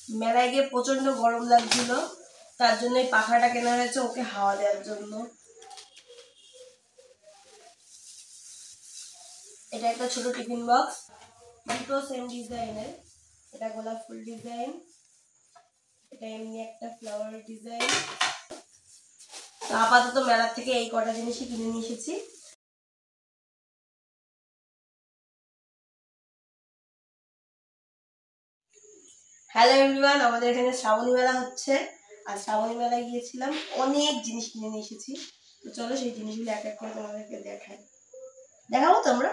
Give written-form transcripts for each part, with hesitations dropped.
মেলায় গিয়ে প্রচন্ড গরম লাগছিল, তার জন্য এই পাখাটা কেনা হয়েছে ওকে হাওয়া দেওয়ার জন্য। এটা একটা ছোট টিফিন বক্স, দুটো সেম ডিজাইনের। এটা গোলাপ ফুল ডিজাইন, এটা এমনি একটা ফ্লাওয়ার ডিজাইন। তো আপাতত মেলার থেকে এই কটা জিনিসই কিনে নিয়ে এসেছি। হ্যালো এভরিওয়ান, আমাদের এখানে শ্রাবণী মেলা হচ্ছে, আর শ্রাবণী মেলায় গিয়েছিলাম, অনেক জিনিস কিনে নিয়ে এসেছি। তো চলো সেই জিনিসগুলো এক এক করে তোমাদেরকে দেখাবো তো আমরা।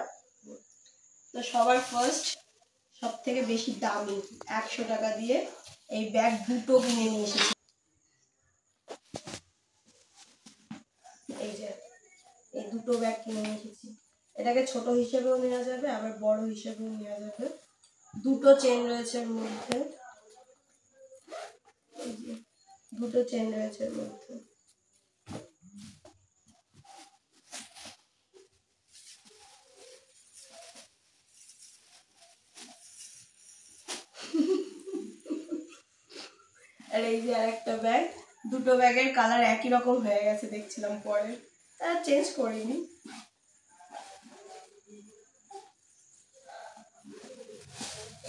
তো সবার ফার্স্ট, সব থেকে বেশি দামি 100 টাকা দিয়ে এই ব্যাগ দুটো কিনে নিয়ে এসেছি। এই যে এই দুটো ব্যাগ কিনে নিয়ে এসেছি। এটাকে ছোট হিসেবেও নেওয়া যাবে, আবার বড় হিসেবেও নেওয়া যাবে। দুটো চেন রয়েছে এর মধ্যে, এই যে দুটো চেন রয়েছে এর মধ্যে। আর এই যে আরেকটা ব্যাগ, দুটো ব্যাগের কালার একই রকম হয়ে গেছে দেখছিলাম পরে, তার চেঞ্জ করিনি।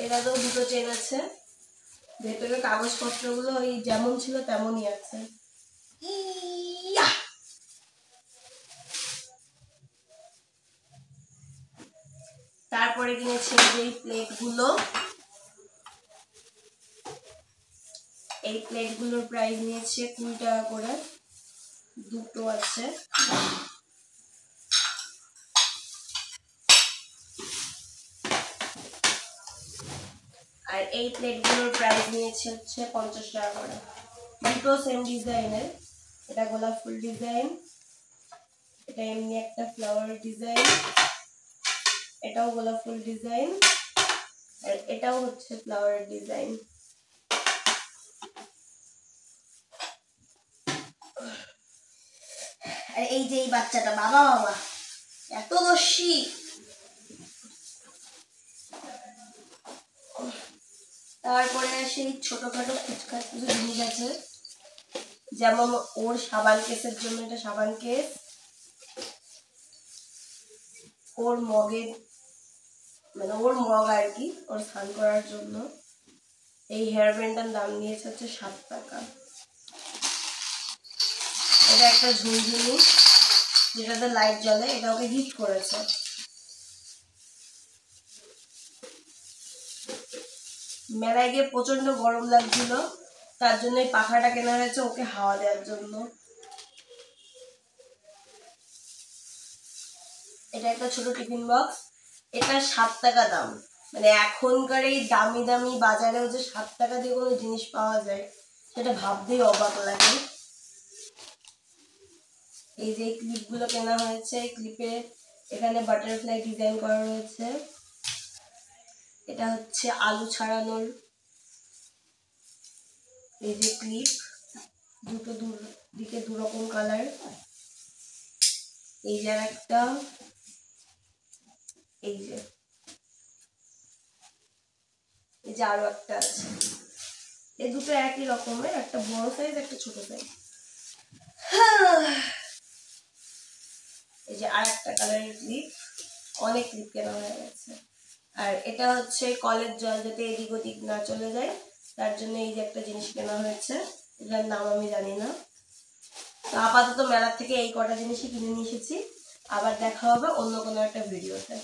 এটাতেও দুটো চেন আছে, ভেতরে কাগজপত্রগুলো ওই যেমন ছিল তেমনই আছে। তারপরে কিনেছি এই প্লেটগুলো। এই প্লেটগুলোর প্রাইস নিয়েছে 20 টাকা করে, দুটো আছে। আর এই প্লেটগুলোর প্রাইস নিয়েছে হচ্ছে 50 টাকা করে, দুটো সেম ডিজাইনের। এটা গোলাপ ফুল ডিজাইন, এটা এমনি একটা ফ্লাওয়ার ডিজাইন, এটাও গোলাপ ফুল ডিজাইন, আর এটাও হচ্ছে ফ্লাওয়ার ডিজাইন। আর এই যে এই বাচ্চাটা, বাবা বাবা এত রশ্মি। তারপরে সেই ছোটখাটো ফুচকার কিছু জিনিস আছে, যেমন ওর সাবান কেসের জন্য এটা সাবান কেস, ওর মগের মানে ওর মগ আর কি, ওর স্নান করার জন্য। এই হেয়ার ব্যান্ডটার দাম নিয়েছে হচ্ছে 7 টাকা। এটা একটা ঝুনঝুনি যেটাতে লাইট জ্বলে, এটা ওকে গিফট করেছে। মেলায় গিয়ে প্রচন্ড গরম লাগছিল, তার জন্য এই পাখাটা কেনা হয়েছে ওকে হাওয়া দেওয়ার জন্য। এটা একটা ছোট টিফিন বক্স, এটা 7 টাকা দাম। মানে এখনকার এই দামি দামি বাজারেও যে 7 টাকা দিয়ে কোনো জিনিস পাওয়া যায় সেটা ভাবতেই অবাক লাগে। এই যে ক্লিপগুলো কেনা হয়েছে, ক্লিপে এখানে বাটারফ্লাই ডিজাইন করা রয়েছে। এটা হচ্ছে আলু ছাড়ানোর এই যে ক্লিপ, দুটো দিকে দুরকম কালার। এই যে একটা, এই যে আরো একটা আছে। এই দুটো একই রকমের, একটা বড় সাইজ একটা ছোট সাইজ। এই যে আর একটা কালারের ক্লিপ, অনেক ক্লিপ কেনা হয়ে গেছে। আর এটা হচ্ছে কলের জল যাতে এদিক ওদিক না চলে যায়, তার জন্য এই যে একটা জিনিস কেনা হয়েছে, এটার নাম আমি জানি না। তো আপাতত মেলার থেকে এই কটা জিনিসই কিনে নিয়ে এসেছি। আবার দেখা হবে অন্য কোনো একটা ভিডিওতে।